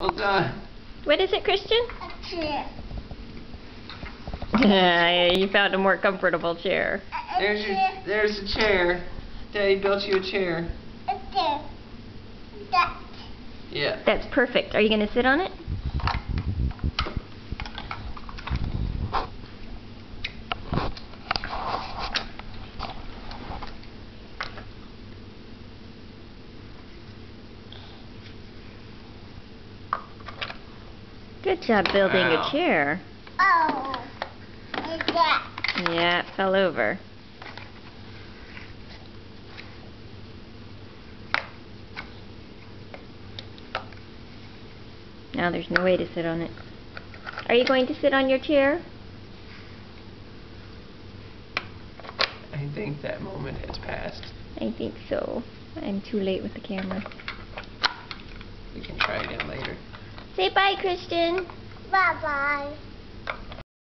Well done. What is it, Christian? A chair. You found a more comfortable chair. There's a chair. Daddy built you a chair. A chair. That. Yeah. That's perfect. Are you going to sit on it? Good job building Wow. a chair. Oh. And that. Yeah, it fell over. Now there's no way to sit on it. Are you going to sit on your chair? I think that moment has passed. I think so. I'm too late with the camera. We can try again later. Say bye, Christian. Bye-bye.